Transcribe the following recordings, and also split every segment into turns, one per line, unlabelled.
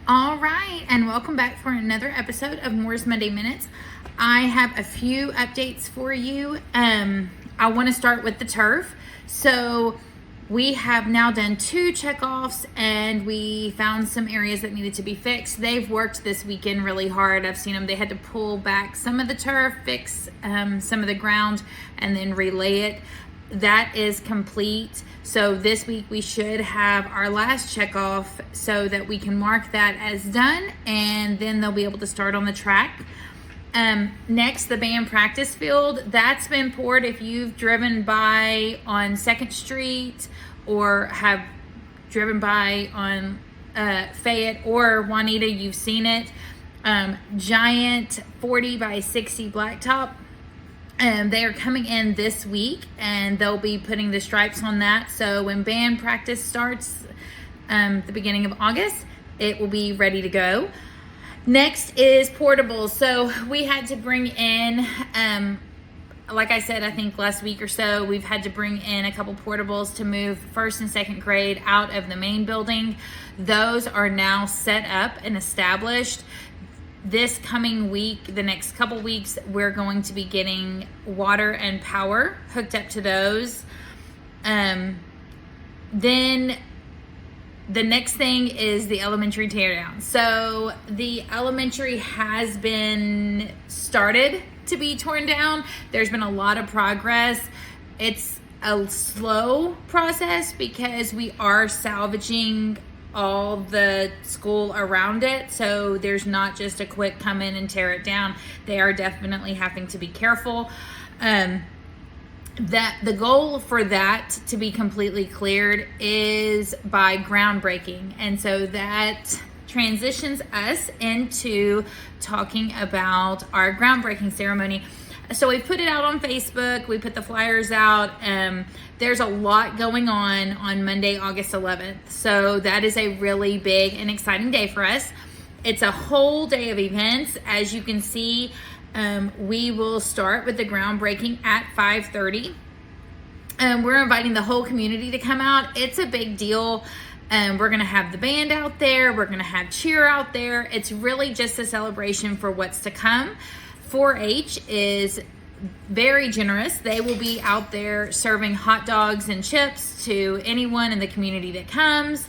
All right, and welcome back for another episode of Moore's Monday Minutes. I have a few updates for you. I want to start with the turf. So we have now done 2 checkoffs and we found some areas that needed to be fixed. They've worked this weekend really hard. I've seen them. They had to pull back some of the turf, fix some of the ground, and then relay it. That is complete. So this week we should have our last check off so that we can mark that as done, and then they'll be able to start on the track. Next, the band practice field, that's been poured. If you've driven by on 2nd Street or have driven by on Fayette or Juanita, you've seen it. Giant 40 by 60 blacktop. They are coming in this week and they'll be putting the stripes on that. So when band practice starts the beginning of August, it will be ready to go. Next is portables. So we had to bring in, like I said, I think last week or so, we've had to bring in a couple portables to move 1st and 2nd grade out of the main building. Those are now set up and established. This coming week, the next couple weeks, we're going to be getting water and power hooked up to those. Then the next thing is the elementary teardown. So the elementary has been started to be torn down. There's been a lot of progress. It's a slow process because we are salvaging all the school around it, so there's not just a quick come in and tear it down. They are definitely having to be careful. That the goal for that to be completely cleared is by groundbreaking, and so that transitions us into talking about our groundbreaking ceremony. So we put it out on Facebook, we put the flyers out. There's a lot going on Monday, August 11th. So that is a really big and exciting day for us. It's a whole day of events. As you can see, we will start with the groundbreaking at 5:30. We're inviting the whole community to come out. It's a big deal. We're going to have the band out there. We're going to have cheer out there. It's really just a celebration for what's to come. 4-H is very generous. They will be out there serving hot dogs and chips to anyone in the community that comes.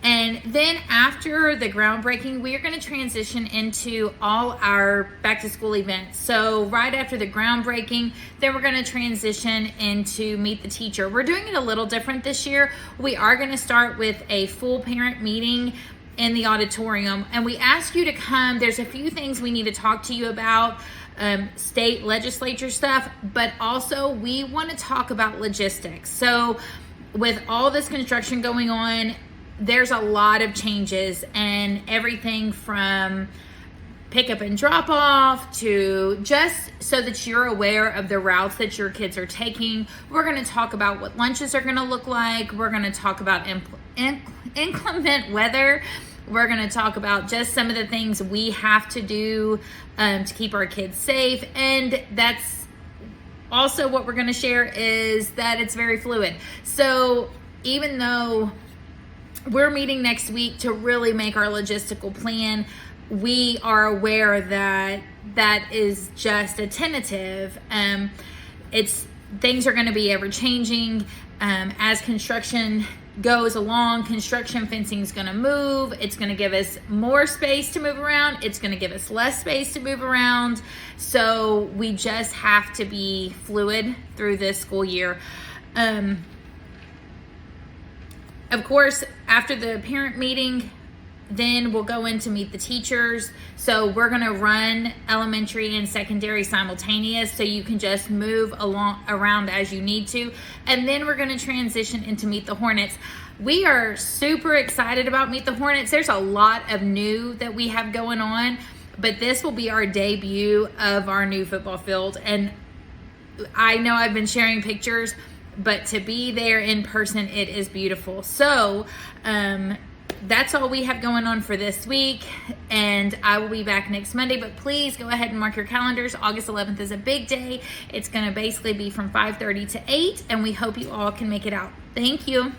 And then after the groundbreaking, we are going to transition into all our back to school events. So right after the groundbreaking, then we're going to transition into Meet the Teacher. We're doing it a little different this year. We are going to start with a full parent meeting in the auditorium, and we ask you to come. There's a few things we need to talk to you about, state legislature stuff, but also we want to talk about logistics. So with all this construction going on, there's a lot of changes, and everything from pickup and drop off to just so that you're aware of the routes that your kids are taking. We're going to talk about what lunches are going to look like. We're going to talk about inclement weather. We're going to talk about just some of the things we have to do to keep our kids safe. And that's also what we're going to share is that it's very fluid. So even though we're meeting next week to really make our logistical plan, we are aware that that is just a tentative. Things are going to be ever changing as construction goes along. Construction fencing is going to move. It's going to give us more space to move around. It's going to give us less space to move around. So we just have to be fluid through this school year. Of course, after the parent meeting, then we'll go in to meet the teachers. So we're going to run elementary and secondary simultaneous, so you can just move around as you need to. And then we're going to transition into Meet the Hornets. We are super excited about Meet the Hornets. There's a lot of new that we have going on, but this will be our debut of our new football field. And I know I've been sharing pictures, but to be there in person, it is beautiful. So that's all we have going on for this week, and I will be back next Monday. But please go ahead and mark your calendars. August 11th is a big day. It's going to basically be from 5:30 to 8, and we hope you all can make it out. Thank you.